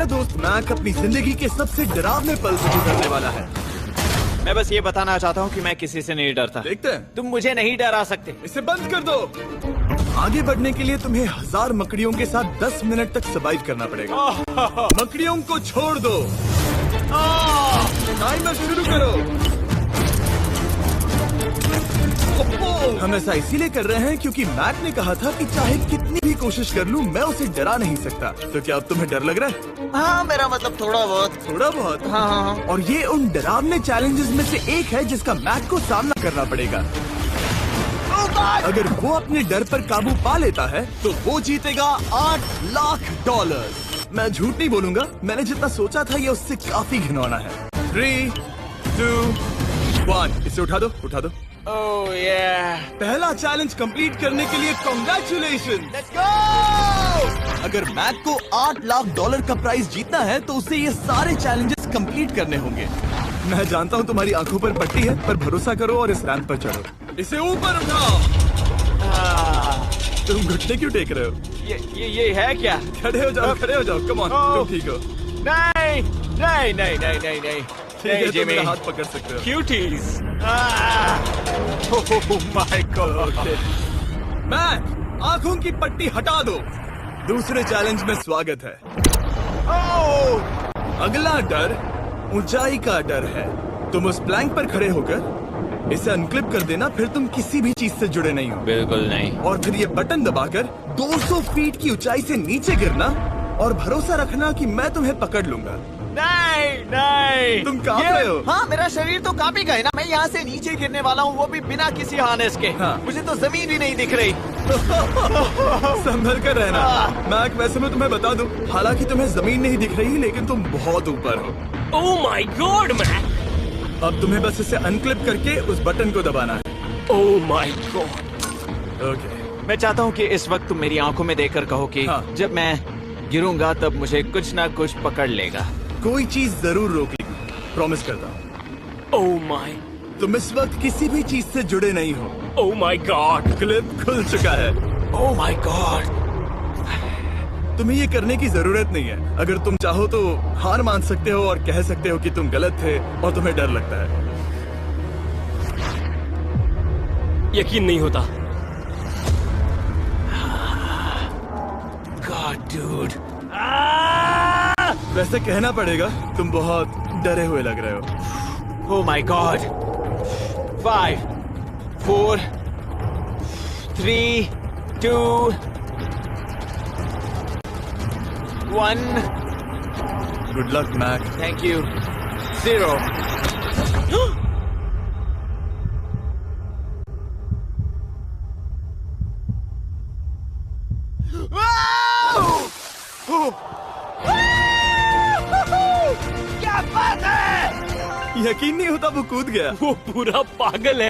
दोस्त मैक अपनी जिंदगी के सबसे डरावने पल से गुजरने वाला है। मैं बस ये बताना चाहता हूँ कि मैं किसी से नहीं डरता। देखते हैं। तुम मुझे नहीं डरा सकते। इसे बंद कर दो। आगे बढ़ने के लिए तुम्हें 1000 मकड़ियों के साथ 10 मिनट तक सर्वाइव करना पड़ेगा। मकड़ियों को छोड़ दो। टाइमर शुरू करो। हम ऐसा इसीलिए कर रहे हैं क्योंकि मैक ने कहा था कि चाहे कितनी भी कोशिश कर लूं मैं उसे डरा नहीं सकता। तो क्या अब तुम्हें डर लग रहा है? हाँ, मेरा मतलब थोड़ा बहुत। थोड़ा बहुत? हाँ। और ये उन डरावने चैलेंजेस में से एक है जिसका मैक को सामना करना पड़ेगा। अगर वो अपने डर पर काबू पा लेता है तो वो जीतेगा $8 लाख। मैं झूठ नहीं बोलूंगा, मैंने जितना सोचा था ये उससे काफी घिनौना है। 3, 2, 1 इसे उठा दो, उठा दो। ओह yeah. पहला चैलेंज कंप्लीट करने के लिए कांग्रेचुलेशन। अगर मैक को $8 लाख का प्राइज जीतना है तो उसे ये सारे चैलेंजेस कंप्लीट करने होंगे। मैं जानता हूँ तुम्हारी आंखों पर पट्टी है, पर भरोसा करो और इस रैंप पर चढ़ो। इसे ऊपर उठाओ। तुम घुटने क्यों टेक रहे हो? ये है क्या? खड़े हो जाओ, खड़े हो जाओ। कम ऑन, तुम ठीक हो? नहीं नहीं नहीं नहीं नहीं नहीं ठीक है, तुम मेरा हाथ पकड़ सकते हो। Cuties. Oh my god. Mac, आंखों की पट्टी हटा दो। दूसरे चैलेंज में स्वागत है। अगला डर ऊंचाई का डर है। तुम उस प्लैंक पर खड़े होकर इसे अनक्लिप कर देना, फिर तुम किसी भी चीज से जुड़े नहीं हो। बिल्कुल नहीं। और फिर ये बटन दबाकर 200 फीट की ऊंचाई से नीचे गिरना और भरोसा रखना कि मैं तुम्हें पकड़ लूंगा। नहीं नहीं। तुम कांप रहे हो? हाँ, मेरा शरीर तो कांपेगा ही ना। मैं यहाँ से नीचे गिरने वाला हूँ, वो भी बिना किसी हार्नेस के। हाँ। मुझे तो जमीन भी नहीं दिख रही। संभल कर रहना। मैक, वैसे मैं तुम्हें बता दूं, हालांकि तुम्हें जमीन नहीं दिख रही लेकिन तुम बहुत ऊपर हो। Oh my god Mac. अब तुम्हें बस इसे अनक्लिप करके उस बटन को दबाना है। ओह माय गॉड। ओके। मैं चाहता हूँ कि इस वक्त तुम मेरी आंखों में देखकर कहो कि हाँ। जब मैं गिरूंगा तब मुझे कुछ ना कुछ पकड़ लेगा। कोई चीज जरूर रोक लेगी, प्रॉमिस करता हूँ। Oh my. तुम इस वक्त किसी भी चीज से जुड़े नहीं हो। Oh my God. क्लिप खुल चुका है। ओह माय गॉड। तुम्हें ये करने की जरूरत नहीं है। अगर तुम चाहो तो हार मान सकते हो और कह सकते हो कि तुम गलत थे और तुम्हें डर लगता है। यकीन नहीं होता। God dude. वैसे कहना पड़ेगा तुम बहुत डरे हुए लग रहे हो। Oh my god. 5, 4, 3, 2, 1। Good luck Mac. Thank you. 0। क्या बात है? यकीन नहीं होता वो कूद गया। वो पूरा पागल है।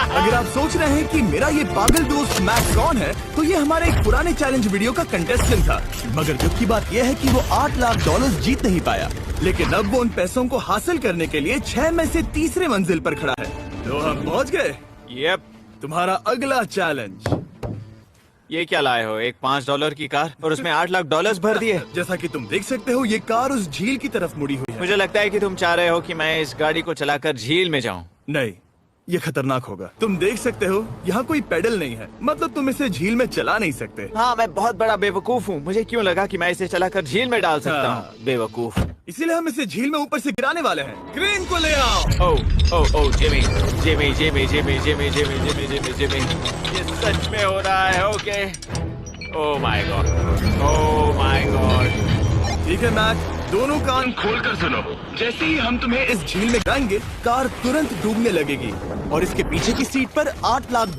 अगर आप सोच रहे हैं कि मेरा ये पागल दोस्त मैक कौन है, तो ये हमारे एक पुराने चैलेंज वीडियो का कंटेस्टेंट था। मगर दुख की बात यह है कि वो $8 लाख जीत नहीं पाया, लेकिन अब वो उन पैसों को हासिल करने के लिए 6 में से तीसरे मंजिल पर खड़ा है। तो हम पहुंच गए। यप। तुम्हारा अगला चैलेंज। ये क्या लाए हो? एक $5 की कार और उसमें $8 लाख भर दिए। जैसा कि तुम देख सकते हो, ये कार उस झील की तरफ मुड़ी हुई है। मुझे लगता है कि तुम चाह रहे हो कि मैं इस गाड़ी को चलाकर झील में जाऊं। नहीं, ये खतरनाक होगा। तुम देख सकते हो यहाँ कोई पेडल नहीं है, मतलब तुम इसे झील में चला नहीं सकते। हाँ, मैं बहुत बड़ा बेवकूफ हूँ। मुझे क्यों लगा कि मैं इसे चलाकर झील में डाल सकता हाँ। हूँ? बेवकूफ। इसीलिए हम इसे झील में ऊपर से गिराने वाले हैं। क्रेन को ले आओ। Oh Jimmy Jimmy Jimmy Jimmy Jimmy Jimmy Jimmy Jimmy Jimmy, ये सच में हो रहा है? Okay. Oh my god. Oh my god. ठीक है मैक, दोनों कान खोलकर सुनो। जैसे ही हम तुम्हें इस झील में गिराएंगे, कार तुरंत डूबने लगेगी और इसके पीछे की सीट पर $8 लाख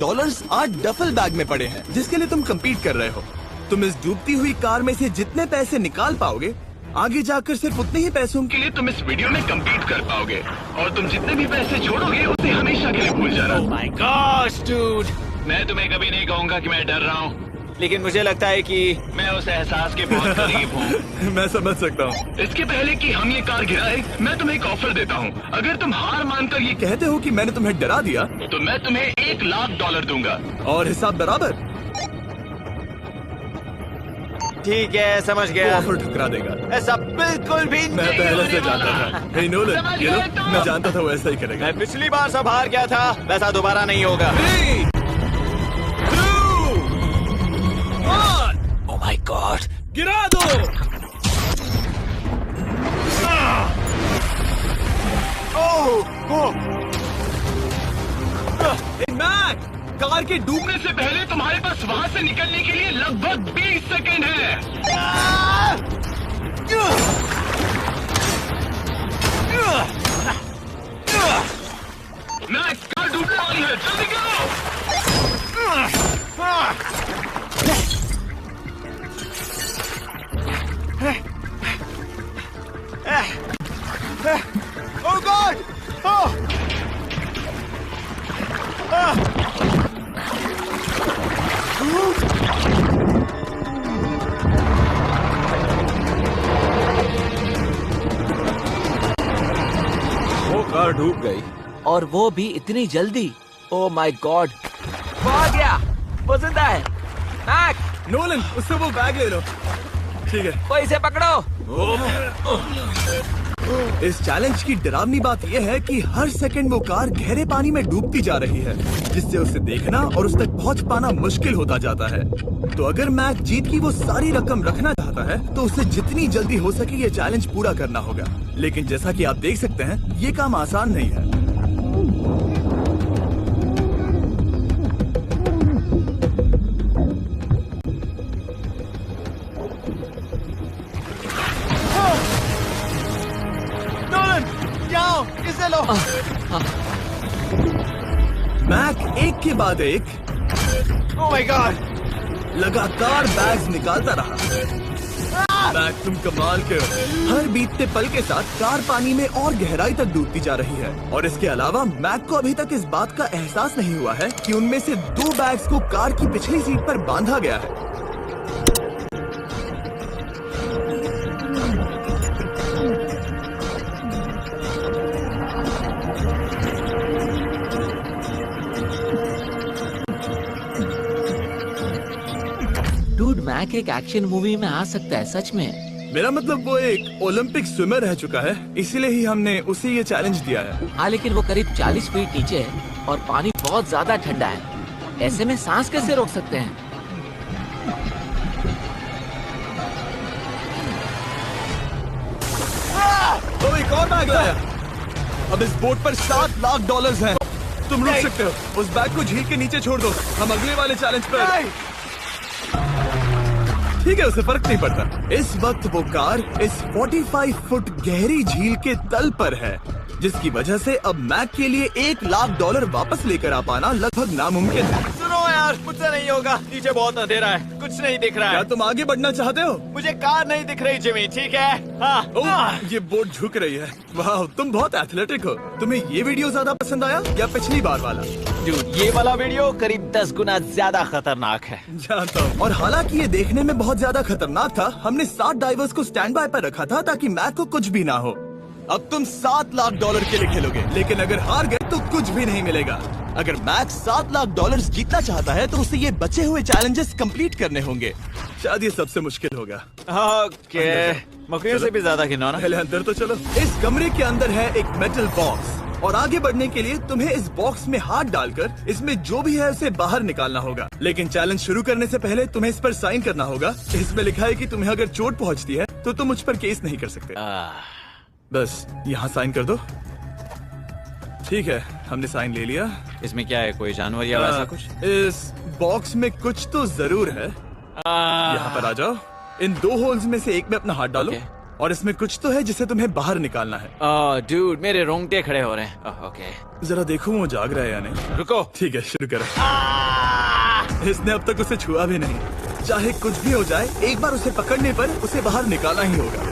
8 डफल बैग में पड़े हैं, जिसके लिए तुम कम्पीट कर रहे हो। तुम इस डूबती हुई कार में से जितने पैसे निकाल पाओगे, आगे जाकर सिर्फ उतने ही पैसों के लिए तुम इस वीडियो में कम्पीट कर पाओगे। और तुम जितने भी पैसे छोड़ोगे उसे हमेशा के लिए भूल जाना। ओह माय गॉड डूड। मैं तुम्हें कभी नहीं कहूंगा कि मैं डर रहा हूँ, लेकिन मुझे लगता है कि मैं उस एहसास के बहुत करीब हूँ। मैं समझ सकता हूँ। इसके पहले कि हम ये कार गिराए, मैं तुम्हें एक ऑफर देता हूँ। अगर तुम हार मानकर ये कहते हो कि मैंने तुम्हें डरा दिया, तो मैं तुम्हें $1 लाख दूंगा। और हिसाब बराबर। ठीक है, समझ वो गया। ऑफर ठुकरा देगा। ऐसा बिल्कुल भी मैं नहीं पहले होने से वाला। जानता था। हे नोलन, ये लो, मैं जानता था वो ऐसा ही करेगा। मैं पिछली बार सब हार गया था, वैसा दोबारा नहीं होगा। 3, 2, 1, ओह माय गॉड। गिरा दो। मैक, कार के डूबने से पहले तुम्हारे पास वहाँ से निकलने के लिए लगभग 20 सेकंड है। मैक्स, कार डूबने वाली है, जल्दी करो। ओह गॉड। वो कार डूब गई। और वो भी इतनी जल्दी। ओह माय गॉड, वो आ गया। वो जिंदा है। मैक, नोलन, उससे वो बैग ले लो। ठीक है। वो इसे पकड़ो। इस चैलेंज की डरावनी बात यह है कि हर सेकंड वो कार गहरे पानी में डूबती जा रही है, जिससे उसे देखना और उस तक पहुंच पाना मुश्किल होता जाता है। तो अगर मैक जीत की वो सारी रकम रखना चाहता है तो उसे जितनी जल्दी हो सके ये चैलेंज पूरा करना होगा। लेकिन जैसा कि आप देख सकते हैं, ये काम आसान नहीं है। नोलन, यहाँ, इसे लो। मैक एक के बाद एक ओह माय गॉड। लगातार बैग्स निकालता रहा। मैक, तुम कमाल के हो। हर बीतते पल के साथ कार पानी में और गहराई तक डूबती जा रही है। और इसके अलावा मैक को अभी तक इस बात का एहसास नहीं हुआ है कि उनमें से 2 बैग्स को कार की पिछली सीट पर बांधा गया है। डूड, मैक एक एक्शन मूवी में आ सकता है सच में। मेरा मतलब वो एक ओलंपिक स्विमर रह चुका है, इसीलिए ही हमने उसे ये चैलेंज दिया है। हाँ, लेकिन वो करीब 40 फीट नीचे है और पानी बहुत ज्यादा ठंडा है। ऐसे में सांस कैसे रोक सकते हैं? तो एक और बैग लाया। अब इस बोट पर $7 लाख हैं। तुम रुक सकते हो। उस बैग को झील के नीचे छोड़ दो। हम अगले वाले चैलेंज पर। ठीक है, उसे फर्क नहीं पड़ता। इस वक्त वो कार इस 45 फुट गहरी झील के तल पर है, जिसकी वजह से अब मैक के लिए $1 लाख वापस लेकर आ पाना लगभग नामुमकिन है। सुनो यार, मुझसे नहीं होगा। नीचे बहुत अंधेरा है, कुछ नहीं दिख रहा क्या है। तुम आगे बढ़ना चाहते हो? मुझे कार नहीं दिख रही जिमी, ठीक है? हाँ। ओह, ये बोट झुक रही है। वाह, तुम बहुत एथलेटिक हो। तुम्हें ये वीडियो ज्यादा पसंद आया या पिछली बार वाला? Dude, ये वाला वीडियो करीब 10 गुना ज्यादा खतरनाक है। जानता हूँ। और हालांकि ये देखने में बहुत ज्यादा खतरनाक था, हमने 7 डाइवर्स को स्टैंड बाय पर रखा था ताकि मैक को कुछ भी ना हो। अब तुम $7 लाख के लिए खेलोगे, लेकिन अगर हार गए तो कुछ भी नहीं मिलेगा। अगर मैक $7 लाख जीतना चाहता है तो उसे ये बचे हुए चैलेंजेस कंप्लीट करने होंगे। शायद ये सबसे मुश्किल होगा। ओके, मकड़ियों से भी ज्यादा खिलौना। पहले अंदर तो चलो। इस कमरे के अंदर है एक मेटल बॉक्स, और आगे बढ़ने के लिए तुम्हें इस बॉक्स में हाथ डालकर इसमें जो भी है उसे बाहर निकालना होगा। लेकिन चैलेंज शुरू करने से पहले तुम्हें इस पर साइन करना होगा। इसमें लिखा है कि तुम्हें अगर चोट पहुंचती है तो तुम मुझ पर केस नहीं कर सकते। बस यहाँ साइन कर दो। ठीक है, हमने साइन ले लिया। इसमें क्या है, कोई जानवर या वैसा कुछ? इस बॉक्स में कुछ तो जरूर है। यहाँ पर आ जाओ। इन 2 होल्स में से एक में अपना हाथ डालो। Okay. और इसमें कुछ तो है जिसे तुम्हें बाहर निकालना है। डूड, मेरे रोंगटे खड़े हो रहे हैं। ओके, जरा देखो वो जाग रहा है या नहीं। रुको। ठीक है, शुरू करो। इसने अब तक उसे छुआ भी नहीं। चाहे कुछ भी हो जाए, एक बार उसे पकड़ने पर उसे बाहर निकालना ही होगा।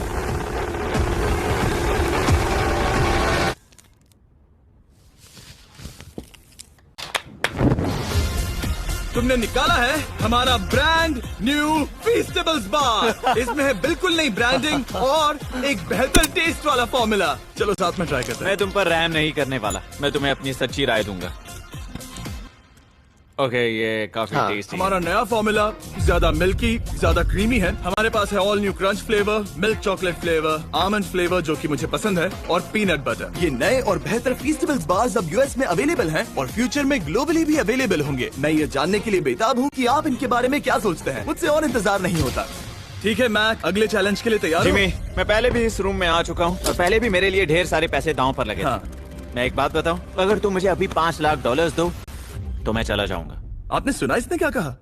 तुमने निकाला है हमारा ब्रांड न्यू फीस्टेबल्स बार। इसमें है बिल्कुल नई ब्रांडिंग और एक बेहतर टेस्ट वाला फॉर्मूला। चलो साथ में ट्राई करते हैं। मैं तुम पर रहम नहीं करने वाला। मैं तुम्हें अपनी सच्ची राय दूंगा। ओके, ये काफी हाँ, टेस्टी। हमारा नया फॉर्मूला ज्यादा मिल्की, ज्यादा क्रीमी है। हमारे पास है all new crunch flavour, milk chocolate flavour, almond flavour जो कि मुझे पसंद है, और पीनट बटर। ये नए और बेहतर फीस्टेबल्स बार्स अब यूएस में अवेलेबल हैं और फ्यूचर में ग्लोबली भी अवेलेबल होंगे। मैं ये जानने के लिए बेताब हूँ कि आप इनके बारे में क्या सोचते हैं। मुझसे और इंतजार नहीं होता। ठीक है मैक, अगले चैलेंज के लिए तैयार हो? जिमी, मैं पहले भी इस रूम में आ चुका हूँ और पहले भी मेरे लिए ढेर सारे पैसे दांव पर लगे थे। हाँ। मैं एक बात बताऊं, अगर तुम मुझे अभी $5 लाख दो तो मैं चला जाऊंगा। आपने सुना इसने क्या कहा?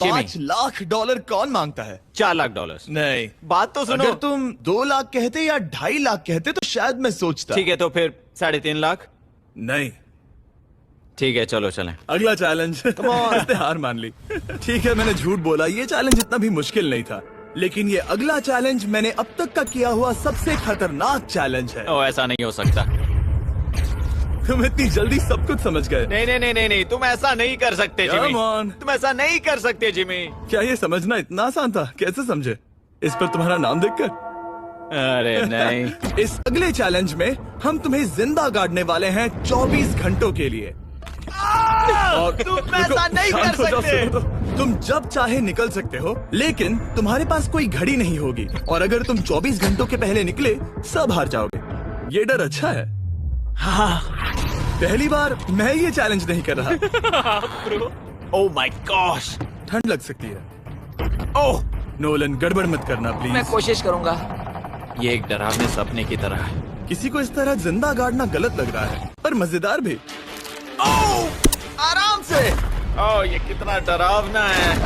जिमी। $5 लाख कौन मांगता है? $4 लाख। नहीं, बात तो सुनो। अगर तुम 2 लाख कहते या 2.5 लाख कहते तो शायद मैं सोचता। ठीक है, तो फिर 3.5 लाख। नहीं, ठीक है, चलो चलें। अगला चैलेंज। इसने हार मान ली। ठीक है, मैंने झूठ बोला, ये चैलेंज इतना भी मुश्किल नहीं था, लेकिन ये अगला चैलेंज मैंने अब तक का किया हुआ सबसे खतरनाक चैलेंज है। ओ, ऐसा नहीं हो सकता। तुम इतनी जल्दी सब कुछ समझ गए? नहीं नहीं नहीं नहीं नहीं, तुम ऐसा नहीं कर सकते Come जिमी। on. तुम ऐसा नहीं कर सकते जिमी। क्या ये समझना इतना आसान था? कैसे समझे? इस पर तुम्हारा नाम देखकर? अरे नहीं। इस अगले चैलेंज में हम तुम्हें जिंदा गाड़ने वाले हैं 24 घंटों के लिए। और तुम ऐसा नहीं कर शांत हो जाओ, सकते। सुनो तो। तुम जब चाहे निकल सकते हो, लेकिन तुम्हारे पास कोई घड़ी नहीं होगी, और अगर तुम 24 घंटों के पहले निकले सब हार जाओगे। ये डर अच्छा है। पहली बार मैं ये चैलेंज नहीं कर रहा। Oh my gosh. ठंड लग सकती है। ओह, नोलन, गड़बड़ मत करना मैं प्लीज। कोशिश करूंगा। ये एक डरावने सपने की तरह है। किसी को इस तरह जिंदा गाड़ना गलत लग रहा है, पर मजेदार भी। आराम से। ओह, ये कितना डरावना है।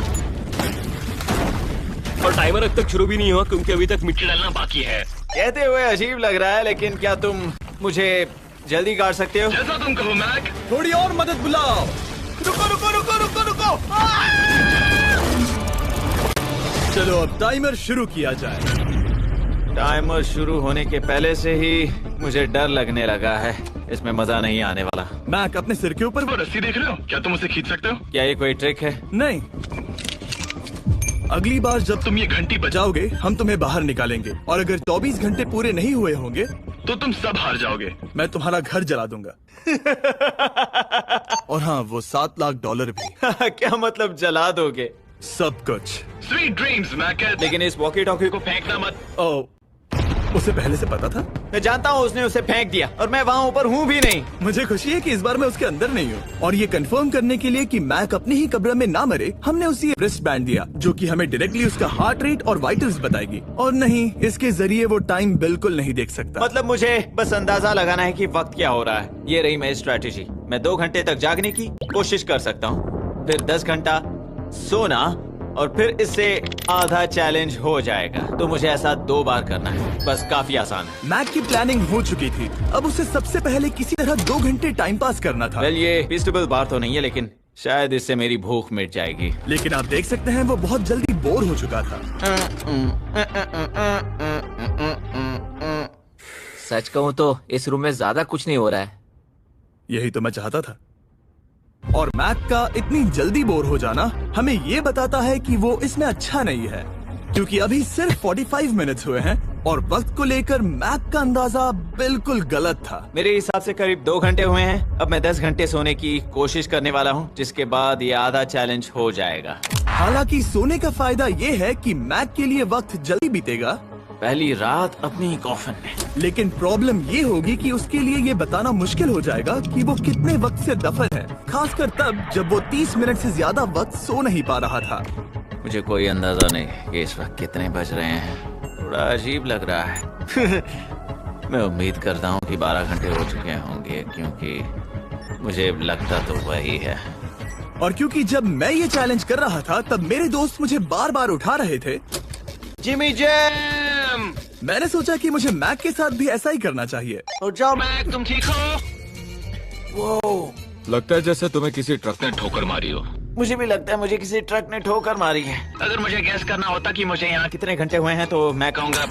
और टाइमर अब तक शुरू भी नहीं हुआ क्योंकि अभी तक मिट्टी डालना बाकी है। कहते हुए अजीब लग रहा है, लेकिन क्या तुम मुझे जल्दी गाड़ सकते हो? जैसा तुम कहो मैक। थोड़ी और मदद बुलाओ। रुको रुको रुको रुको रुको। चलो अब टाइमर शुरू किया जाए। टाइमर शुरू होने के पहले से ही मुझे डर लगने लगा है। इसमें मजा नहीं आने वाला। मैक, अपने सिर के ऊपर। वो रस्सी देख रहे हो? क्या तुम उसे खींच सकते हो? क्या ये कोई ट्रिक है? नहीं, अगली बार जब तुम ये घंटी बजाओ जाओगे हम तुम्हें बाहर निकालेंगे, और अगर 24 घंटे पूरे नहीं हुए होंगे तो तुम सब हार जाओगे। मैं तुम्हारा घर जला दूंगा। और हाँ, वो $7 लाख भी। क्या मतलब जला दोगे? सब कुछ। Sweet dreams Mac. लेकिन इस वॉकी टॉकी को फेंकना मत। ओ, उसे पहले से पता था? मैं जानता हूँ उसने उसे फेंक दिया और मैं वहाँ ऊपर हूँ भी नहीं। मुझे खुशी है कि इस बार मैं उसके अंदर नहीं हूँ। और ये कंफर्म करने के लिए कि मैक अपनी ही कब्र में ना मरे, हमने उसे रिस्ट बैंड दिया जो कि हमें डायरेक्टली उसका हार्ट रेट और वाइटल्स बताएगी। और नहीं, इसके जरिए वो टाइम बिल्कुल नहीं देख सकता। मतलब मुझे बस अंदाजा लगाना है कि वक्त क्या हो रहा है। ये रही मेरी स्ट्रेटेजी। मैं 2 घंटे तक जागने की कोशिश कर सकता हूँ, फिर 10 घंटा सोना, और फिर इससे आधा चैलेंज हो जाएगा। तो मुझे ऐसा 2 बार करना है, बस काफी आसान है। मैक की प्लानिंग हो चुकी थी, अब उसे सबसे पहले किसी तरह 2 घंटे टाइम पास करना था। वेल, ये फीस्टेबल बार तो नहीं है, लेकिन शायद इससे मेरी भूख मिट जाएगी। लेकिन आप देख सकते हैं वो बहुत जल्दी बोर हो चुका था। सच कहूँ तो इस रूम में ज्यादा कुछ नहीं हो रहा है। यही तो मैं चाहता था। और मैक का इतनी जल्दी बोर हो जाना हमें ये बताता है कि वो इसमें अच्छा नहीं है, क्योंकि अभी सिर्फ 45 मिनट्स हुए हैं और वक्त को लेकर मैक का अंदाजा बिल्कुल गलत था। मेरे हिसाब से करीब 2 घंटे हुए हैं। अब मैं 10 घंटे सोने की कोशिश करने वाला हूँ, जिसके बाद ये आधा चैलेंज हो जाएगा। हालांकि सोने का फायदा ये है कि मैक के लिए वक्त जल्दी बीतेगा, पहली रात अपनी कॉफिन में। लेकिन प्रॉब्लम ये होगी कि उसके लिए ये बताना मुश्किल हो जाएगा कि वो कितने वक्त से दफन है, खासकर तब जब वो 30 मिनट से ज्यादा वक्त सो नहीं पा रहा था। मुझे कोई अंदाजा नहीं कि इस वक्त कितने बज रहे हैं। थोड़ा अजीब लग रहा है। मैं उम्मीद करता हूँ कि 12 घंटे हो चुके होंगे, क्योंकि मुझे लगता तो वही है। और क्योंकि जब मैं ये चैलेंज कर रहा था तब मेरे दोस्त मुझे बार बार उठा रहे थे। जिमी जैम, मैंने सोचा कि मुझे मैक के साथ भी ऐसा ही करना चाहिए। और जाओ। मैक, तुम ठीक हो? लगता है जैसे तुम्हें किसी ट्रक ने ठोकर मारी हो। मुझे भी लगता है मुझे किसी ट्रक ने ठोकर मारी है। अगर मुझे गैस करना होता कि मुझे यहाँ कितने घंटे हुए हैं तो मैं कहूँगा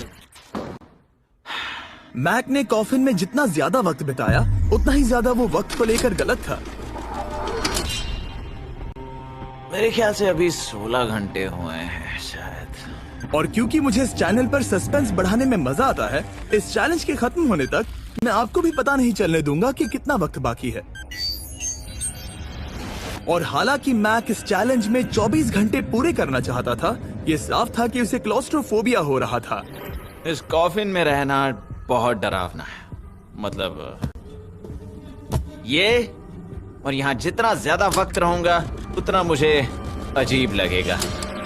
मैक ने कॉफिन में जितना ज्यादा वक्त बिताया उतना ही ज्यादा वो वक्त को लेकर गलत था। मेरे ख्याल से अभी 16 घंटे हुए हैं शायद। और क्योंकि मुझे इस चैनल पर सस्पेंस बढ़ाने में मजा आता है, इस चैलेंज के खत्म होने तक मैं आपको भी पता नहीं चलने दूंगा कि कितना वक्त बाकी है। और हालांकि मैक इस चैलेंज में 24 घंटे पूरे करना चाहता था, ये साफ था कि उसे क्लॉस्ट्रोफोबिया हो रहा था। इस कॉफिन में रहना बहुत डरावना है। मतलब ये, और यहाँ जितना ज्यादा वक्त रहूंगा उतना मुझे अजीब लगेगा।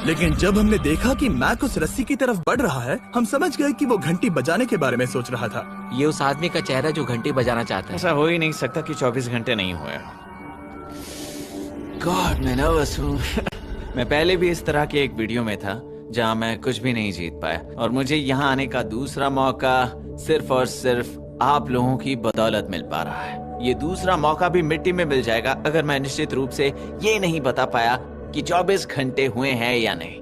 लेकिन जब हमने देखा कि मैक उस रस्सी की तरफ बढ़ रहा है, हम समझ गए कि वो घंटी बजाने के बारे में सोच रहा था। ये उस आदमी का चेहरा जो घंटी बजाना चाहता है। ऐसा हो ही नहीं सकता कि 24 घंटे नहीं हुए। गॉड, मैं नर्वस हूँ। मैं पहले भी इस तरह के एक वीडियो में था जहाँ मैं कुछ भी नहीं जीत पाया, और मुझे यहाँ आने का दूसरा मौका सिर्फ और सिर्फ आप लोगों की बदौलत मिल पा रहा है। ये दूसरा मौका भी मिट्टी में मिल जाएगा अगर मैं निश्चित रूप से ये नहीं बता पाया कि 24 घंटे हुए हैं या नहीं।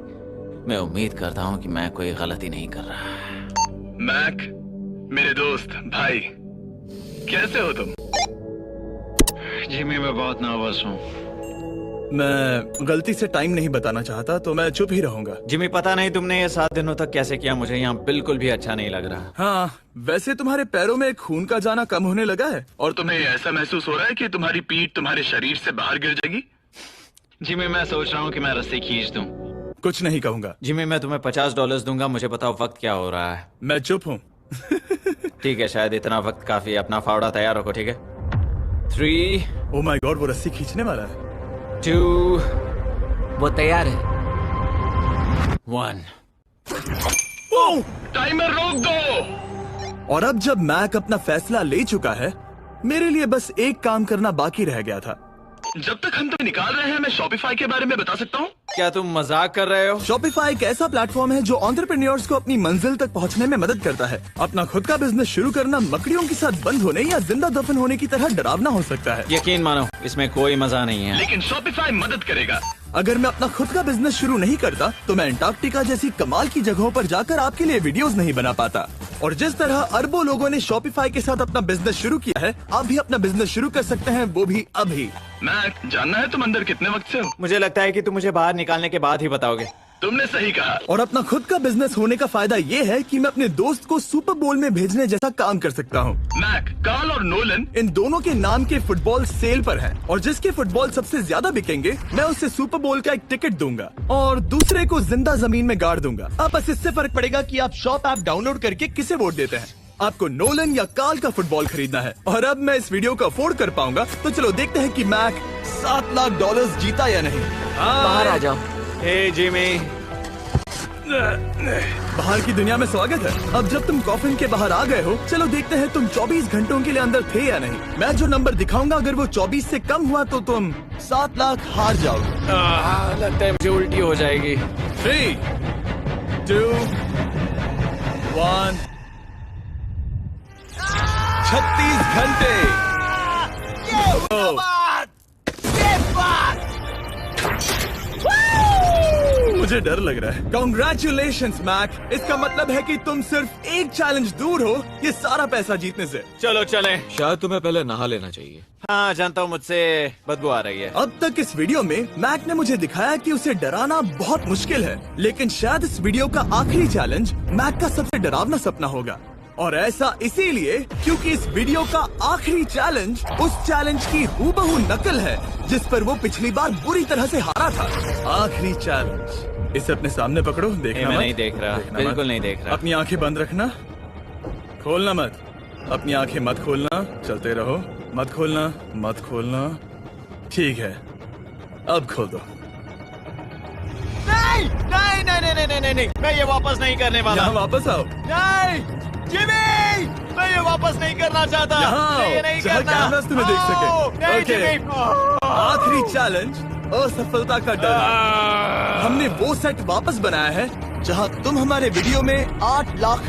मैं उम्मीद करता हूँ कि मैं कोई गलती नहीं कर रहा। मैक, मेरे दोस्त भाई, कैसे हो तुम? जिमी, मैं बहुत नर्वस हूँ। मैं गलती से टाइम नहीं बताना चाहता, तो मैं चुप ही रहूंगा। जिमी, पता नहीं तुमने ये 7 दिनों तक कैसे किया, मुझे यहाँ बिल्कुल भी अच्छा नहीं लग रहा। हाँ, वैसे तुम्हारे पैरों में खून का जाना कम होने लगा है। और तुम्हें ऐसा महसूस हो रहा है कि तुम्हारी पीठ तुम्हारे शरीर से बाहर गिर जाएगी? जिमी, मैं सोच रहा हूँ कि मैं रस्सी खींच दूँ। कुछ नहीं कहूंगा। जिमी, मैं तुम्हें $50 दूंगा, मुझे बताओ वक्त क्या हो रहा है। मैं चुप हूँ। ठीक है, शायद इतना वक्त काफी है। अपना फावड़ा तैयार रखो, ठीक है? 3, ओ माय गॉड, वो रस्सी खींचने वाला है। 2, वो तैयार है। 1। टाइमर रोक दो। और अब जब मैक अपना फैसला ले चुका है, मेरे लिए बस एक काम करना बाकी रह गया था। जब तक हम तुम्हें निकाल रहे हैं, मैं शॉपिफाई के बारे में बता सकता हूँ। क्या तुम मजाक कर रहे हो? शॉपिफाई एक ऐसा प्लेटफॉर्म है जो एंटरप्रेन्योर्स को अपनी मंजिल तक पहुंचने में मदद करता है। अपना खुद का बिजनेस शुरू करना मकड़ियों के साथ बंद होने या जिंदा दफन होने की तरह डरावना हो सकता है। यकीन मानो, इसमें कोई मजा नहीं है। लेकिन शॉपिफाई मदद करेगा। अगर मैं अपना खुद का बिजनेस शुरू नहीं करता, तो मैं अंटार्कटिका जैसी कमाल की जगहों पर जाकर आपके लिए वीडियोस नहीं बना पाता। और जिस तरह अरबों लोगों ने शॉपिफाई के साथ अपना बिजनेस शुरू किया है, आप भी अपना बिजनेस शुरू कर सकते हैं, वो भी अभी। मैक, जानना है तुम अंदर कितने वक्त से हो? मुझे लगता है कि तुम मुझे बाहर निकालने के बाद ही बताओगे। तुमने सही कहा। और अपना खुद का बिजनेस होने का फायदा ये है कि मैं अपने दोस्त को सुपर बोल में भेजने जैसा काम कर सकता हूँ। मैक, कार्ल और नोलन इन दोनों के नाम के फुटबॉल सेल पर हैं, और जिसके फुटबॉल सबसे ज्यादा बिकेंगे, मैं उसे सुपर बोल का एक टिकट दूंगा और दूसरे को जिंदा जमीन में गाड़ दूंगा। अब बस इससे फर्क पड़ेगा कि आप शॉप ऐप डाउनलोड करके किसे वोट देते हैं। आपको नोलन या कार्ल का फुटबॉल खरीदना है। और अब मैं इस वीडियो को अफोर्ड कर पाऊंगा, तो चलो देखते हैं कि मैक $7 लाख जीता या नहीं। बाहर आ जाओ। हे जिमी, बाहर की दुनिया में स्वागत है। अब जब तुम कॉफिन के बाहर आ गए हो, चलो देखते हैं तुम 24 घंटों के लिए अंदर थे या नहीं। मैं जो नंबर दिखाऊंगा, अगर वो 24 से कम हुआ तो तुम 7 लाख हार जाओगे। लगता है मुझे उल्टी हो जाएगी। 3, 2, 1। 36 घंटे। मुझे डर लग रहा है। Congratulations, Mac. इसका मतलब है कि तुम सिर्फ एक चैलेंज दूर हो ये सारा पैसा जीतने से। चलो चले। शायद तुम्हें पहले नहा लेना चाहिए। हाँ, जानता हूँ, मुझसे बदबू आ रही है। अब तक इस वीडियो में मैक ने मुझे दिखाया कि उसे डराना बहुत मुश्किल है, लेकिन शायद इस वीडियो का आखिरी चैलेंज मैक का सबसे डरावना सपना होगा। और ऐसा इसीलिए क्योंकि इस वीडियो का आखिरी चैलेंज उस चैलेंज की हूबहू नकल है जिस पर वो पिछली बार बुरी तरह से हारा था। आखिरी चैलेंज। इसे अपने सामने पकड़ो, देखना मैं मत। नहीं देख रहा, देखना बिल्कुल मत। नहीं देख रहा। अपनी आंखें बंद रखना, खोलना मत। अपनी आंखें मत खोलना, चलते रहो। मत खोलना, मत खोलना। ठीक है, अब खोल दो। नहीं नहीं नहीं नहीं नहीं नहीं नहीं, मैं ये वापस नहीं करने वाला। यहाँ वापस आओ। नहीं जिमी, मैं ये वापस नहीं करना चाहता। यहाँ मैं ये आओ, नहीं जहाँ करना। कैमरास तुम्हें देख सके। नहीं ओके। जिमी। आखिरी चैलेंज, असफलता का डर। हमने वो सेट वापस बनाया है जहां तुम हमारे वीडियो में $8 लाख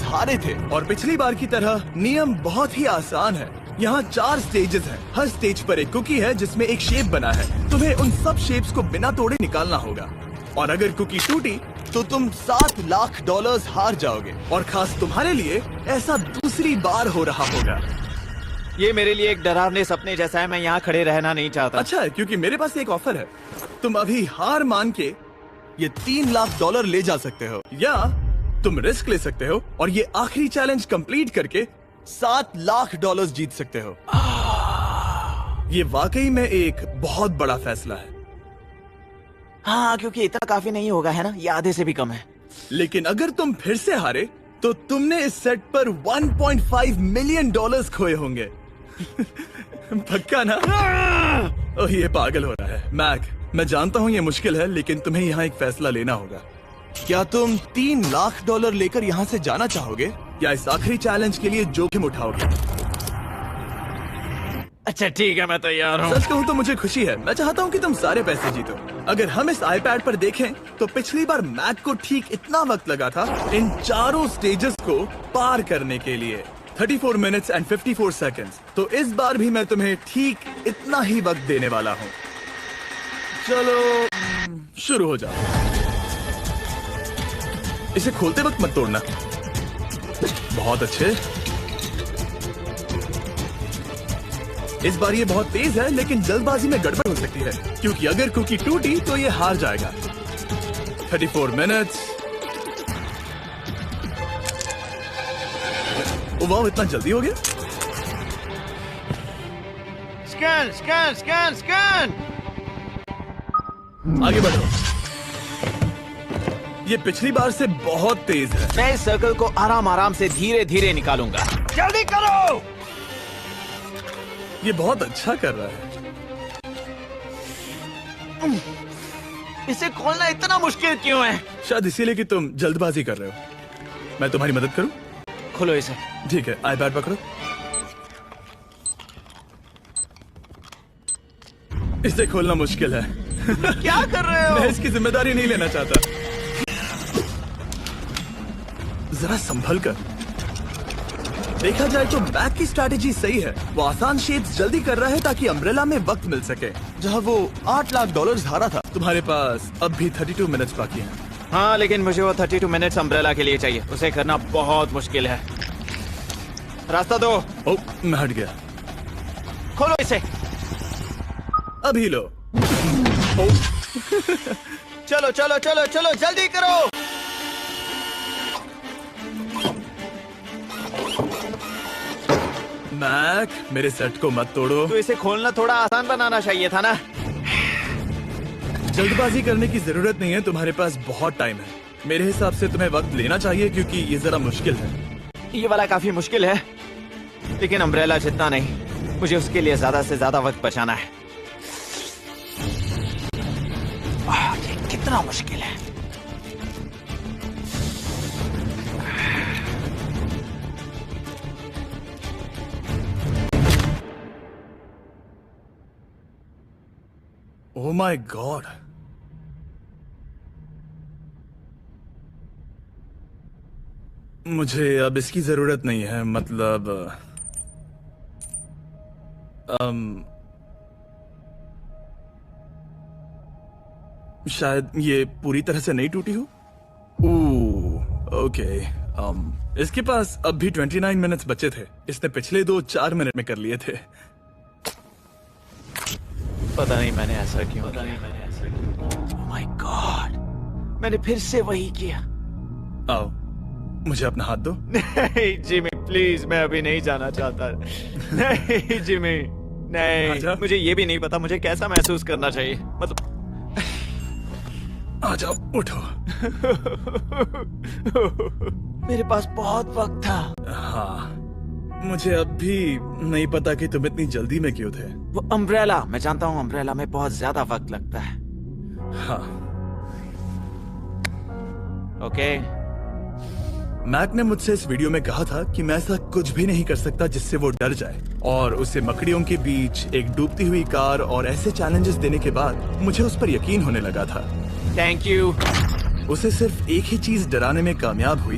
हारे थे। और पिछली बार की तरह नियम बहुत ही आसान है। यहाँ 4 स्टेजेस हैं। हर स्टेज पर एक कुकी है जिसमें एक शेप बना है। तुम्हें उन सब शेप्स को बिना तोड़े निकालना होगा, और अगर कुकी टूटी तो तुम $7 लाख हार जाओगे। और खास तुम्हारे लिए ऐसा दूसरी बार हो रहा होगा। ये मेरे लिए एक डरावने सपने जैसा है। मैं यहाँ खड़े रहना नहीं चाहता। अच्छा है, क्योंकि मेरे पास एक ऑफर है। तुम अभी हार मान के ये $3 लाख ले जा सकते हो, या तुम रिस्क ले सकते हो और ये आखिरी चैलेंज कंप्लीट करके $7 लाख जीत सकते हो। ये वाकई में एक बहुत बड़ा फैसला है, हाँ, क्योंकि इतना काफी नहीं होगा, है ना? ये आधे से भी कम है। लेकिन अगर तुम फिर से हारे तो तुमने इस सेट पर 1.5 मिलियन डॉलर्स खोए होंगे। पक्का ना? ओह, ये पागल हो रहा है। मैक, मैं जानता हूँ ये मुश्किल है, लेकिन तुम्हें यहाँ एक फैसला लेना होगा। क्या तुम 3 लाख डॉलर लेकर यहाँ से जाना चाहोगे या इस आखिरी चैलेंज के लिए जोखिम उठाओगे? अच्छा ठीक है, मैं तैयार हूँ। सच कहूँ तो मुझे खुशी है। मैं चाहता हूँ कि तुम सारे पैसे जीतो। अगर हम इस आईपैड पर देखें तो पिछली बार मैक को ठीक इतना वक्त लगा था इन चारों स्टेजेस को पार करने के लिए, 34 मिनट्स एंड 54 सेकंड्स। तो इस बार भी मैं तुम्हें ठीक इतना ही वक्त देने वाला हूँ। चलो शुरू हो जाओ। इसे खोलते वक्त मत तोड़ना। बहुत अच्छे। इस बार ये बहुत तेज है, लेकिन जल्दबाजी में गड़बड़ हो सकती है, क्योंकि अगर कुकी टूटी तो ये हार जाएगा। 34 मिनट्स। वाह, इतना जल्दी हो गया। Scan scan scan scan. आगे बढ़ो। ये पिछली बार से बहुत तेज है। मैं इस सर्कल को आराम आराम से धीरे धीरे निकालूंगा। जल्दी करो। ये बहुत अच्छा कर रहा है। इसे खोलना इतना मुश्किल क्यों है? शायद इसीलिए कि तुम जल्दबाजी कर रहे हो। मैं तुम्हारी मदद करूं? खोलो इसे। ठीक है, आईपैड पकड़ो। इसे खोलना मुश्किल है। क्या कर रहे हो? मैं इसकी जिम्मेदारी नहीं लेना चाहता। जरा संभल कर। देखा जाए तो मैक की स्ट्रैटेजी सही है। वो आसान शेड्स जल्दी कर रहा है ताकि अम्ब्रेला में वक्त मिल सके। जहां वो 8 लाख डॉलर्स हारा था, तुम्हारे पास अब भी 32 मिनट्स बाकी हैं। हाँ, लेकिन मुझे वो 32 मिनट्स अम्ब्रेला के लिए चाहिए। उसे करना बहुत मुश्किल है। रास्ता दो। ओह, मैं हट गया। खोलो इसे। अभी लो। चलो चलो चलो चलो, जल्दी करो। मैक, मेरे सेट को मत तोड़ो। तो इसे खोलना थोड़ा आसान बनाना चाहिए था ना। जल्दबाजी करने की जरूरत नहीं है, तुम्हारे पास बहुत टाइम है। मेरे हिसाब से तुम्हें वक्त लेना चाहिए, क्योंकि ये जरा मुश्किल है। ये वाला काफी मुश्किल है, लेकिन अम्ब्रेला जितना नहीं। मुझे उसके लिए ज्यादा से ज्यादा वक्त बचाना है। ये कितना मुश्किल है। ओह माय गॉड। मुझे अब इसकी जरूरत नहीं है। मतलब शायद ये पूरी तरह से नहीं टूटी हो। ओके। इसके पास अब भी 29 मिनट्स बचे थे। इसने पिछले 2 4 मिनट में कर लिए थे। पता नहीं मैंने ऐसा क्यों ओह माय गॉड, मैंने फिर से वही किया। आओ, मुझे अपना हाथ दो। नहीं जिमी, प्लीज, मैं अभी नहीं जाना चाहता। नहीं जिमी, नहीं। आजा। मुझे ये भी नहीं पता मुझे कैसा महसूस करना चाहिए। मतलब आ जाओ, उठो। मेरे पास बहुत वक्त था। हाँ, मुझे अब भी नहीं पता कि तुम इतनी जल्दी में क्यों थे। वो अम्ब्रेला, मैं जानता हूँ अम्ब्रेला में बहुत ज्यादा वक्त लगता है। हाँ। ओके। मैक ने मुझसे इस वीडियो में कहा था कि मैं ऐसा कुछ भी नहीं कर सकता जिससे वो डर जाए, और उसे मकड़ियों के बीच एक डूबती हुई कार और ऐसे चैलेंजेस देने के बाद मुझे उस पर यकीन होने लगा था। Thank you. उसे सिर्फ एक ही चीज डराने में कामयाब हुई,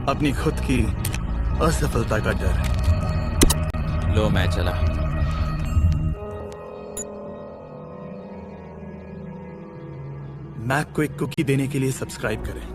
अपनी खुद की असफलता का डर। लो, मैं चला। मैक को एक कुकी देने के लिए सब्सक्राइब करें।